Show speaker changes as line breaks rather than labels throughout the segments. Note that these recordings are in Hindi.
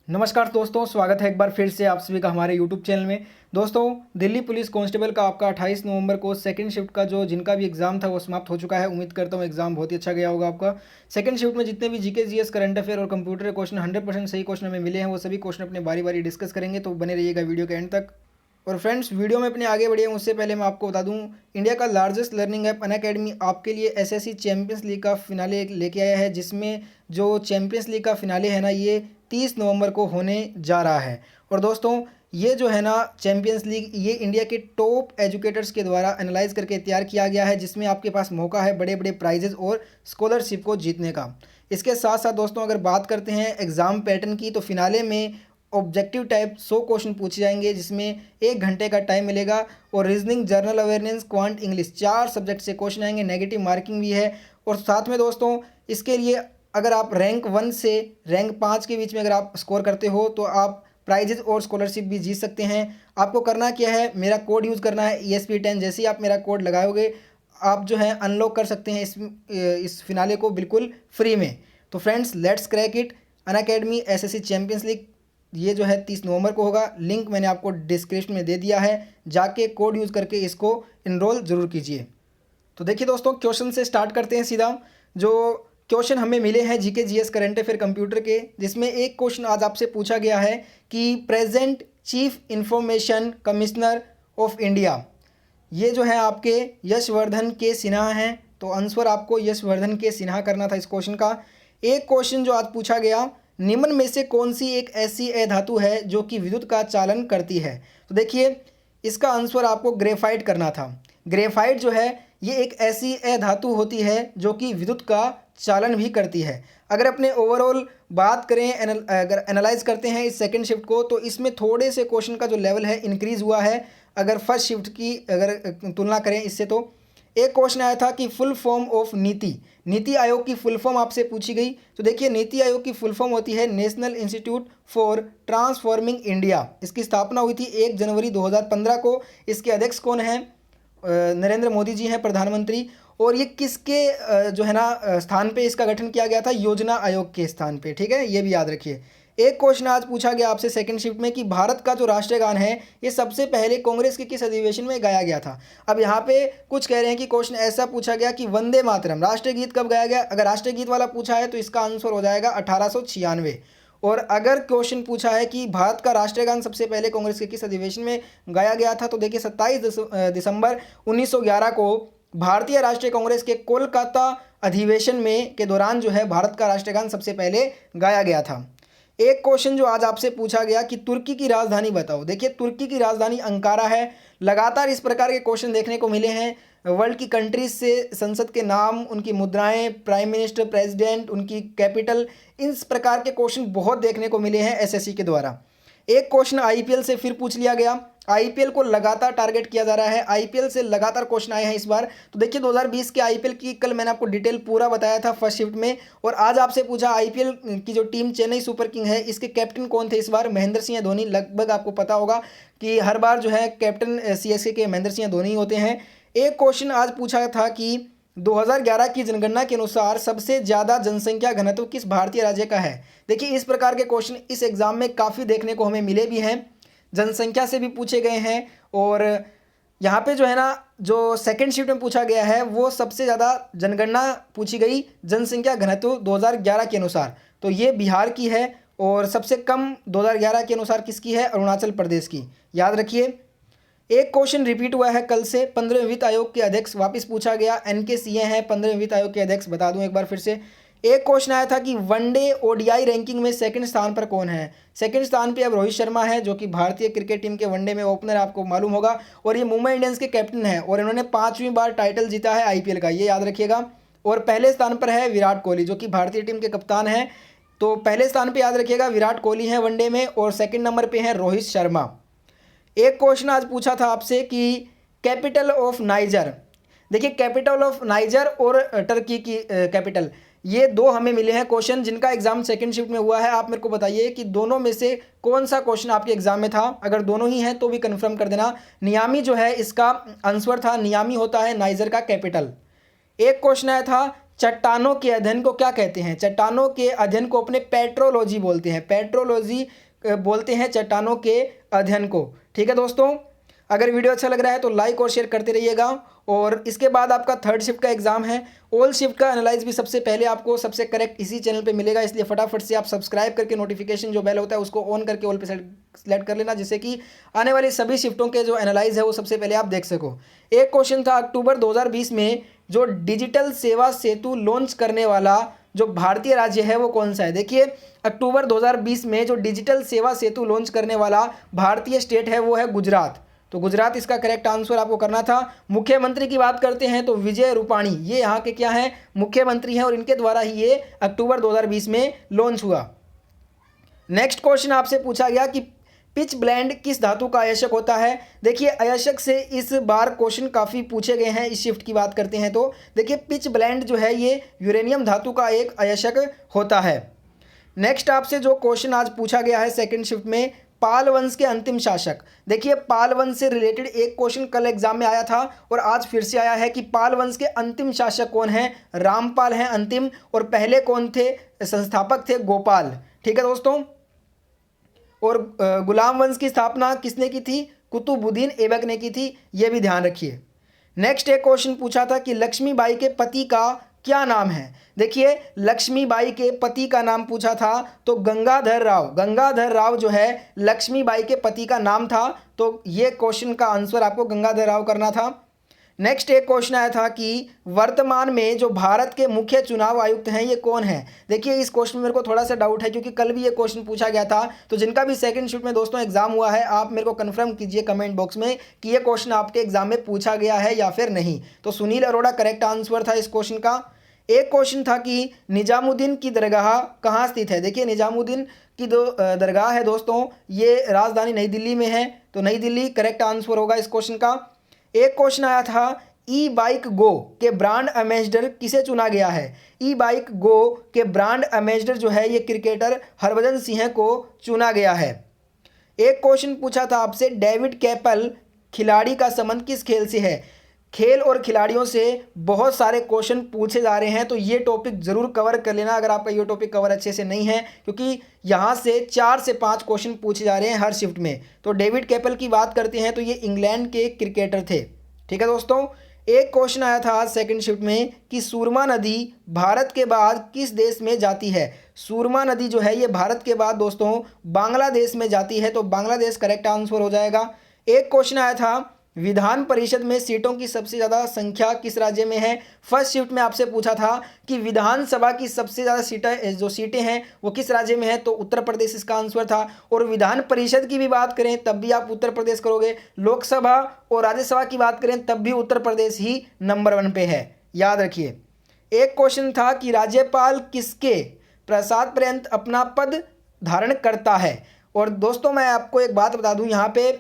नमस्कार दोस्तों, स्वागत है एक बार फिर से आप सभी का हमारे यूट्यूब चैनल में। दोस्तों, दिल्ली पुलिस कांस्टेबल का आपका 28 नवंबर को सेकंड शिफ्ट का जिनका भी एग्जाम था वो समाप्त हो चुका है। उम्मीद करता हूँ एग्जाम बहुत ही अच्छा गया होगा आपका। सेकंड शिफ्ट में जितने भी जीके जीएस करंट अफेयर और कंप्यूटर के क्वेश्चन 100% सही क्वेश्चन हमें मिले हैं, वो सभी क्वेश्चन अपने बारी बारी डिस्कस करेंगे, तो बने रहिएगा वीडियो के एंड तक। और फ्रेंड्स, वीडियो में अपने आगे बढ़े उससे पहले मैं आपको बता दूं, इंडिया का लार्जेस्ट लर्निंग ऐप अनअकैडमी आपके लिए एसएससी चैंपियंस लीग का फिनाले लेके आया है, जिसमें जो चैंपियंस लीग का फिनाले है ना, ये 30 नवंबर को होने जा रहा है। और दोस्तों, ये जो है ना चैंपियंस लीग, ये इंडिया के टॉप एजुकेटर्स के द्वारा एनालाइज करके तैयार किया गया है, जिसमें आपके पास मौका है बड़े बड़े प्राइजेस और स्कॉलरशिप को जीतने का। इसके साथ साथ दोस्तों, अगर बात करते हैं एग्ज़ाम पैटर्न की, तो फिनाले में ऑब्जेक्टिव टाइप 100 क्वेश्चन पूछे जाएंगे, जिसमें 1 घंटे का टाइम मिलेगा। और reasoning, general awareness, quant, English, 4 subject से क्वेश्चन आएंगे। नेगेटिव मार्किंग भी है। और साथ में दोस्तों, इसके लिए अगर आप रैंक 1 से रैंक 5 के बीच में अगर आप स्कोर करते हो तो आप प्राइजेज और स्कॉलरशिप भी जीत सकते हैं। आपको करना क्या है, मेरा कोड यूज़ करना है ESP10। जैसे ही आप मेरा कोड लगाओगे, आप जो है अनलॉक कर सकते हैं इस फिनाले को बिल्कुल फ्री में। तो friends, let's crack it. Unacademy SSC champions league ये जो है 30 नवंबर को होगा। लिंक मैंने आपको डिस्क्रिप्शन में दे दिया है, जाके कोड यूज़ करके इसको इनरोल ज़रूर कीजिए। तो देखिए दोस्तों, क्वेश्चन से स्टार्ट करते हैं सीधा। जो क्वेश्चन हमें मिले हैं GK GS current affair computer के, जिसमें एक क्वेश्चन आज आपसे पूछा गया है कि present chief information commissioner of India, ये जो है आपके यशवर्धन के सिन्हा हैं। तो आंसर आपको यशवर्धन के सिन्हा करना था इस क्वेश्चन का। एक क्वेश्चन जो आज पूछा गया, निम्न में से कौन सी एक ऐसी अधातु है जो कि विद्युत का चालन करती है। तो देखिए, इसका आंसर आपको ग्रेफाइट करना था। ग्रेफाइट जो है ये एक ऐसी अधातु होती है जो कि विद्युत का चालन भी करती है। अगर अपने ओवरऑल बात करें, अगर एनालाइज करते हैं इस सेकंड शिफ्ट को, तो इसमें थोड़े से क्वेश्चन का जो लेवल है इंक्रीज़ हुआ है अगर फर्स्ट शिफ्ट की अगर तुलना करें इससे। तो एक क्वेश्चन आया था कि full form of NITI Aayog की फुल फॉर्म आपसे पूछी गई। तो देखिए, नीति आयोग की फुल फॉर्म होती है national institute for transforming India. इसकी स्थापना हुई थी 1 जनवरी 2015 को। इसके अध्यक्ष कौन हैं? नरेंद्र मोदी जी हैं, प्रधानमंत्री। और ये किसके जो है ना स्थान पे इसका गठन किया गया था? योजना आयोग के स्थान पे। ठीक है, ये भी याद रखिए। एक क्वेश्चन आज पूछा गया आपसे सेकंड शिफ्ट में कि भारत का जो राष्ट्रीय गान है ये सबसे पहले कांग्रेस के किस अधिवेशन में गाया गया था। अब यहाँ पे कुछ कह रहे हैं कि क्वेश्चन ऐसा पूछा गया कि वंदे मातरम राष्ट्रीय गीत कब गाया गया। अगर राष्ट्रीय गीत वाला पूछा है तो इसका आंसर हो जाएगा 1896। और अगर क्वेश्चन पूछा है कि भारत का राष्ट्रीय गान सबसे पहले कांग्रेस के किस अधिवेशन में गाया गया था, तो देखिए 27 दिसंबर 1911 को भारतीय राष्ट्रीय कांग्रेस के कोलकाता अधिवेशन में के दौरान जो है भारत का राष्ट्रीय गान सबसे पहले गाया गया था। एक क्वेश्चन जो आज आपसे पूछा गया कि तुर्की की राजधानी बताओ। देखिए, तुर्की की राजधानी अंकारा है। लगातार इस प्रकार के क्वेश्चन देखने को मिले हैं वर्ल्ड की कंट्रीज से। संसद के नाम, उनकी मुद्राएं, प्राइम मिनिस्टर, प्रेसिडेंट, उनकी कैपिटल, इस प्रकार के क्वेश्चन बहुत देखने को मिले हैं एसएससी के द्वारा। एक क्वेश्चन आईपीएल से फिर पूछ लिया गया। आईपीएल को लगातार टारगेट किया जा रहा है, आईपीएल से लगातार क्वेश्चन आए हैं इस बार। तो देखिए, 2020 के आईपीएल की कल मैंने आपको डिटेल पूरा बताया था फर्स्ट शिफ्ट में। और आज आपसे पूछा आईपीएल की जो टीम चेन्नई सुपर किंग है, इसके कैप्टन कौन थे इस बार? महेंद्र सिंह धोनी। लगभग आपको पता होगा कि हर बार जो है कैप्टन सीएसके के महेंद्र सिंह धोनी होते हैं। एक क्वेश्चन आज पूछा था कि 2011 की जनगणना के अनुसार सबसे ज़्यादा जनसंख्या घनत्व किस भारतीय राज्य का है। देखिए, इस प्रकार के क्वेश्चन इस एग्जाम में काफ़ी देखने को हमें मिले भी हैं, जनसंख्या से भी पूछे गए हैं। और यहाँ पे जो है ना, जो सेकंड शिफ्ट में पूछा गया है वो सबसे ज़्यादा जनगणना पूछी गई जनसंख्या घनत्व 2011 के अनुसार, तो ये बिहार की है। और सबसे कम 2011 के अनुसार किसकी है? अरुणाचल प्रदेश की। याद रखिए। एक क्वेश्चन रिपीट हुआ है कल से, 15वें वित्त आयोग के अध्यक्ष वापस पूछा गया। एनके सिंह हैं 15वें वित्त आयोग के अध्यक्ष, बता दूं एक बार फिर से। एक क्वेश्चन आया था कि वनडे ओडीआई रैंकिंग में सेकंड स्थान पर कौन है। सेकंड स्थान पे अब रोहित शर्मा है, जो कि भारतीय क्रिकेट टीम के वनडे में ओपनर, आपको मालूम होगा। और ये मुंबई इंडियंस के कैप्टन हैं और इन्होंने 5वीं बार टाइटल जीता है आईपीएल का, ये याद रखिएगा। और पहले स्थान पर है विराट कोहली, जो कि भारतीय टीम के कप्तान हैं। तो पहले स्थान पर याद रखिएगा विराट कोहली हैं वनडे में, और सेकेंड नंबर पर हैं रोहित शर्मा। एक क्वेश्चन आज पूछा था आपसे कि कैपिटल ऑफ नाइजर। देखिए, कैपिटल ऑफ नाइजर और टर्की की कैपिटल, ये दो हमें मिले हैं क्वेश्चन जिनका एग्जाम सेकंड शिफ्ट में हुआ है। आप मेरे को बताइए कि दोनों में से कौन सा क्वेश्चन आपके एग्जाम में था। अगर दोनों ही हैं तो भी कंफर्म कर देना। नियामी जो है इसका आंसर था, नियामी होता है नाइजर का कैपिटल। एक क्वेश्चन आया था चट्टानों के अध्ययन को क्या कहते हैं? चट्टानों के अध्ययन को अपने पेट्रोलॉजी बोलते हैं। पेट्रोलॉजी बोलते हैं चट्टानों के अध्ययन को। ठीक है दोस्तों, अगर वीडियो अच्छा लग रहा है तो लाइक और शेयर करते रहिएगा। और इसके बाद आपका थर्ड शिफ्ट का एग्जाम है। ऑल शिफ्ट का एनालाइज भी सबसे पहले आपको सबसे करेक्ट इसी चैनल पे मिलेगा, इसलिए फटाफट से आप सब्सक्राइब करके नोटिफिकेशन जो बेल होता है उसको ऑन करके ऑल पे सेलेक्ट कर लेना, जिससे कि आने वाली सभी शिफ्टों के जो एनालाइज है वो सबसे पहले आप देख सको। एक क्वेश्चन था, अक्टूबर 2020 में जो डिजिटल सेवा सेतु लॉन्च करने वाला जो भारतीय राज्य है वो कौन सा है? देखिए, अक्टूबर 2020 में जो डिजिटल सेवा सेतु लॉन्च करने वाला भारतीय स्टेट है वो है गुजरात। तो गुजरात इसका करेक्ट आंसर आपको करना था। मुख्यमंत्री की बात करते हैं तो विजय रूपाणी ये यहाँ के क्या हैं? मुख्यमंत्री हैं, और इनके द्वारा ही ये अक्टूबर 2020 में लॉन्च हुआ। नेक्स्ट क्वेश्चन आपसे पूछा गया कि पिच ब्लेंड किस धातु का अयस्क होता है? देखिए, अयस्क से इस बार क्वेश्चन काफ़ी पूछे गए हैं। इस शिफ्ट की बात करते हैं तो देखिए, पिच ब्लेंड जो है ये यूरेनियम धातु का एक अयस्क होता है। नेक्स्ट आपसे जो क्वेश्चन आज पूछा गया है सेकंड शिफ्ट में, पाल वंश के अंतिम शासक। देखिए, पाल वंश से रिलेटेड एक क्वेश्चन कल एग्जाम में आया था और आज फिर से आया है कि पाल वंश के अंतिम शासक कौन है? रामपाल हैं अंतिम, और पहले कौन थे? संस्थापक थे गोपाल। ठीक है दोस्तों, और गुलाम वंश की स्थापना किसने की थी? कुतुबुद्दीन ऐबक ने की थी, ये भी ध्यान रखिए। नेक्स्ट एक क्वेश्चन पूछा था कि लक्ष्मीबाई के पति का क्या नाम है? देखिए, लक्ष्मीबाई के पति का नाम पूछा था तो गंगाधर राव। गंगाधर राव जो है लक्ष्मीबाई के पति का नाम था, तो ये क्वेश्चन का आंसर आपको गंगाधर राव करना था। नेक्स्ट एक क्वेश्चन आया था कि वर्तमान में जो भारत के मुख्य चुनाव आयुक्त हैं ये कौन है? देखिए, इस क्वेश्चन में मेरे को थोड़ा सा डाउट है क्योंकि कल भी ये क्वेश्चन पूछा गया था। तो जिनका भी सेकंड शिफ्ट में दोस्तों एग्जाम हुआ है, आप मेरे को कंफर्म कीजिए कमेंट बॉक्स में कि ये क्वेश्चन आपके एग्जाम में पूछा गया है या फिर नहीं। तो सुनील अरोड़ा करेक्ट आंसर था इस क्वेश्चन का। एक क्वेश्चन था कि निजामुद्दीन की दरगाह कहाँ स्थित है? देखिए, निजामुद्दीन की जो दरगाह है दोस्तों ये राजधानी नई दिल्ली में है, तो नई दिल्ली करेक्ट आंसर होगा इस क्वेश्चन का। एक क्वेश्चन आया था ई बाइक गो के ब्रांड एम्बेसडर किसे चुना गया है? ई बाइक गो के ब्रांड एम्बेसडर जो है ये क्रिकेटर हरभजन सिंह को चुना गया है। एक क्वेश्चन पूछा था आपसे, डेविड कैपल खिलाड़ी का संबंध किस खेल से है? खेल और खिलाड़ियों से बहुत सारे क्वेश्चन पूछे जा रहे हैं, तो ये टॉपिक ज़रूर कवर कर लेना अगर आपका ये टॉपिक कवर अच्छे से नहीं है, क्योंकि यहाँ से 4 से 5 क्वेश्चन पूछे जा रहे हैं हर शिफ्ट में। तो डेविड कैपल की बात करते हैं तो ये इंग्लैंड के क्रिकेटर थे। ठीक है दोस्तों, एक क्वेश्चन आया था आज सेकंड शिफ्ट में कि सूरमा नदी भारत के बाद किस देश में जाती है? सूरमा नदी जो है ये भारत के बाद दोस्तों बांग्लादेश में जाती है, तो बांग्लादेश करेक्ट आंसर हो जाएगा। एक क्वेश्चन आया था विधान परिषद में सीटों की सबसे ज़्यादा संख्या किस राज्य में है? फर्स्ट शिफ्ट में आपसे पूछा था कि विधानसभा की सबसे ज़्यादा सीटें हैं वो किस राज्य में है, तो उत्तर प्रदेश इसका आंसर था। और विधान परिषद की भी बात करें तब भी आप उत्तर प्रदेश करोगे, लोकसभा और राज्यसभा की बात करें तब भी उत्तर प्रदेश ही नंबर 1 पे है, याद रखिए। एक क्वेश्चन था कि राज्यपाल किसके प्रसाद पर्यंत अपना पद धारण करता है? और दोस्तों मैं आपको एक बात बता दूं, यहाँ पे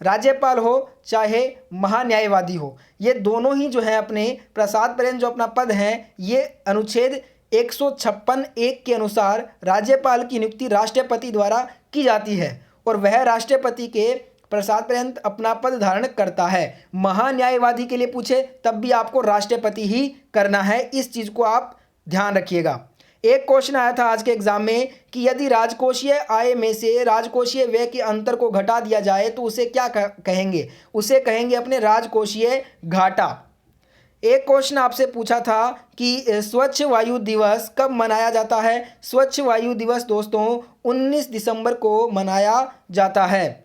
राज्यपाल हो चाहे महान्यायवादी हो, ये दोनों ही जो है अपने प्रसाद पर्यंत जो अपना पद है ये अनुच्छेद 156(1) के अनुसार राज्यपाल की नियुक्ति राष्ट्रपति द्वारा की जाती है, और वह राष्ट्रपति के प्रसाद पर्यंत अपना पद धारण करता है। महान्यायवादी के लिए पूछे तब भी आपको राष्ट्रपति ही करना है, इस चीज़ को आप ध्यान रखिएगा। एक क्वेश्चन आया था आज के एग्जाम में कि यदि राजकोषीय आय में से राजकोषीय व्यय के अंतर को घटा दिया जाए तो उसे क्या कहेंगे? उसे कहेंगे अपने राजकोषीय घाटा। एक क्वेश्चन आपसे पूछा था कि स्वच्छ वायु दिवस कब मनाया जाता है? स्वच्छ वायु दिवस दोस्तों 19 दिसंबर को मनाया जाता है।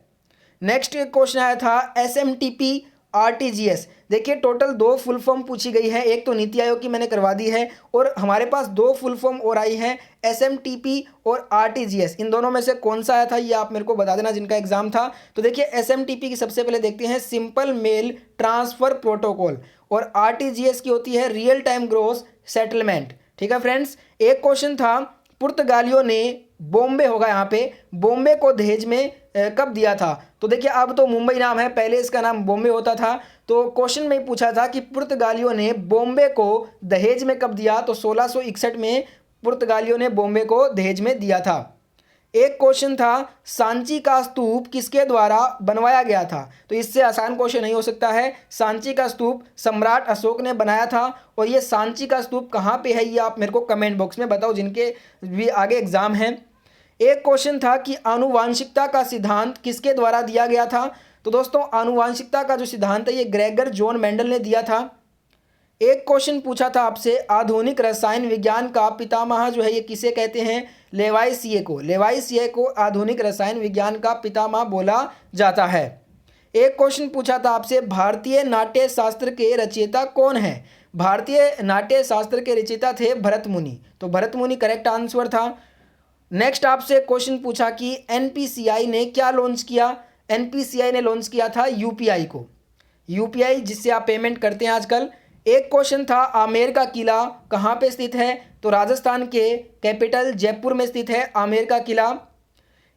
नेक्स्ट एक क्वेश्चन आया था SMTP RTGS। देखिए, टोटल 2 फुल फॉर्म पूछी गई है, एक तो नीति आयोग की मैंने करवा दी है और हमारे पास 2 फुल फॉर्म और आई हैं SMTP और RTGS। इन दोनों में से कौन सा आया था ये आप मेरे को बता देना जिनका एग्जाम था। तो देखिए, SMTP की सबसे पहले देखते हैं सिंपल मेल ट्रांसफ़र प्रोटोकॉल, और RTGS की होती है रियल टाइम ग्रोस सेटलमेंट। ठीक है फ्रेंड्स, एक क्वेश्चन था पुर्तगालियों ने बॉम्बे होगा यहाँ पे, बॉम्बे को दहेज में कब दिया था? तो देखिए, अब तो मुंबई नाम है, पहले इसका नाम बॉम्बे होता था। तो क्वेश्चन में पूछा था कि पुर्तगालियों ने बॉम्बे को दहेज में कब दिया? तो 1661 में पुर्तगालियों ने बॉम्बे को दहेज में दिया था। एक क्वेश्चन था सांची का स्तूप किसके द्वारा बनवाया गया था, तो इससे आसान क्वेश्चन नहीं हो सकता है। सांची का स्तूप सम्राट अशोक ने बनाया था। और ये सांची का स्तूप कहाँ पे है, ये आप मेरे को कमेंट बॉक्स में बताओ जिनके भी आगे एग्जाम है। एक क्वेश्चन था कि आनुवांशिकता का सिद्धांत किसके द्वारा दिया गया था, तो दोस्तों आनुवांशिकता का जो सिद्धांत है ये ग्रेगर जॉन मेंडल ने दिया था। एक क्वेश्चन पूछा था आपसे, आधुनिक रसायन विज्ञान का पितामह जो है ये किसे कहते हैं, लेवाइसिए को। लेवाइसिए को आधुनिक रसायन विज्ञान का पितामह बोला जाता है। एक क्वेश्चन पूछा था आपसे, भारतीय नाट्य शास्त्र के रचयिता कौन है। भारतीय नाट्य शास्त्र के रचयिता थे भरत मुनि, तो भरत मुनि करेक्ट आंसर था। नेक्स्ट आपसे क्वेश्चन पूछा कि एनपीसीआई ने क्या लॉन्च किया। एनपीसीआई ने लॉन्च किया था यूपीआई को, यूपीआई जिससे आप पेमेंट करते हैं आजकल। एक क्वेश्चन था आमेर का किला कहाँ पे स्थित है, तो राजस्थान के कैपिटल जयपुर में स्थित है आमेर का किला।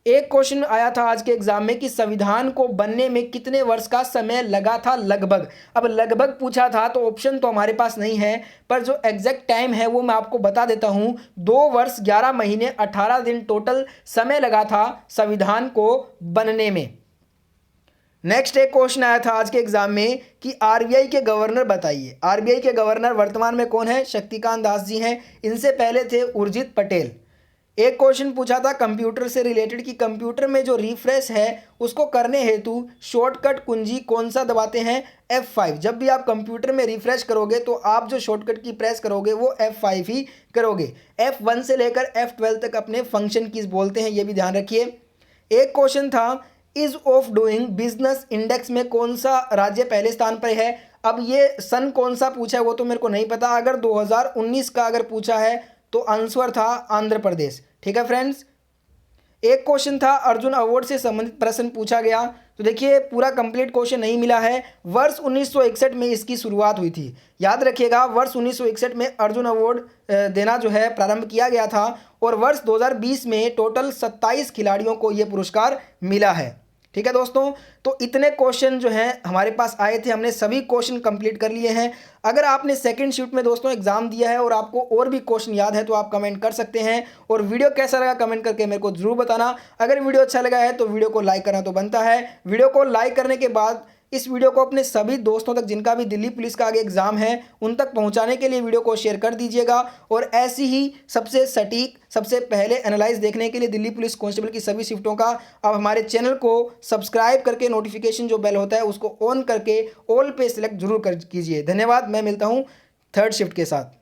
एक क्वेश्चन आया था आज के एग्जाम में कि संविधान को बनने में कितने वर्ष का समय लगा था लगभग। अब लगभग पूछा था तो ऑप्शन तो हमारे पास नहीं है, पर जो एग्जैक्ट टाइम है वो मैं आपको बता देता हूँ। 2 वर्ष 11 महीने 18 दिन टोटल समय लगा था संविधान को बनने में। नेक्स्ट एक क्वेश्चन आया था आज के एग्जाम में कि आरबीआई के गवर्नर बताइए। आरबीआई के गवर्नर वर्तमान में कौन है, शक्तिकांत दास जी हैं। इनसे पहले थे उर्जित पटेल। एक क्वेश्चन पूछा था कंप्यूटर से रिलेटेड कि कंप्यूटर में जो रिफ्रेश है उसको करने हेतु शॉर्टकट कुंजी कौन सा दबाते हैं, F5। जब भी आप कंप्यूटर में रिफ्रेश करोगे तो आप जो शॉर्टकट की प्रेस करोगे वो F5 ही करोगे। F1 से लेकर F12 तक अपने फंक्शन कीज बोलते हैं, ये भी ध्यान रखिए। एक क्वेश्चन था is of doing business index में कौन सा राज्य पहले स्थान पर है। अब ये सन कौन सा पूछा है वो तो मेरे को नहीं पता, अगर 2019 का अगर पूछा है तो आंसर था आंध्र प्रदेश। ठीक है फ्रेंड्स। एक क्वेश्चन था अर्जुन अवार्ड से संबंधित प्रश्न पूछा गया, तो देखिए पूरा कंप्लीट क्वेश्चन नहीं मिला है। वर्ष 1961 में इसकी शुरुआत हुई थी, याद रखिएगा। वर्ष 1961 में अर्जुन अवार्ड देना जो है प्रारंभ किया गया था और वर्ष 2020 में टोटल 27 खिलाड़ियों को यह पुरस्कार मिला है। ठीक है दोस्तों, तो इतने क्वेश्चन जो हैं हमारे पास आए थे, हमने सभी क्वेश्चन कंप्लीट कर लिए हैं। अगर आपने सेकंड शिफ्ट में दोस्तों एग्जाम दिया है और आपको और भी क्वेश्चन याद है तो आप कमेंट कर सकते हैं। और वीडियो कैसा लगा कमेंट करके मेरे को जरूर बताना। अगर वीडियो अच्छा लगा है तो वीडियो को लाइक करना तो बनता है। वीडियो को लाइक करने के बाद इस वीडियो को अपने सभी दोस्तों तक जिनका भी दिल्ली पुलिस का आगे एग्जाम है उन तक पहुंचाने के लिए वीडियो को शेयर कर दीजिएगा। और ऐसी ही सबसे सटीक सबसे पहले एनालाइज देखने के लिए दिल्ली पुलिस कांस्टेबल की सभी शिफ्टों का आप हमारे चैनल को सब्सक्राइब करके नोटिफिकेशन जो बेल होता है उसको ऑन करके ऑल पे सिलेक्ट जरूर कर कीजिए। धन्यवाद, मैं मिलता हूँ थर्ड शिफ्ट के साथ।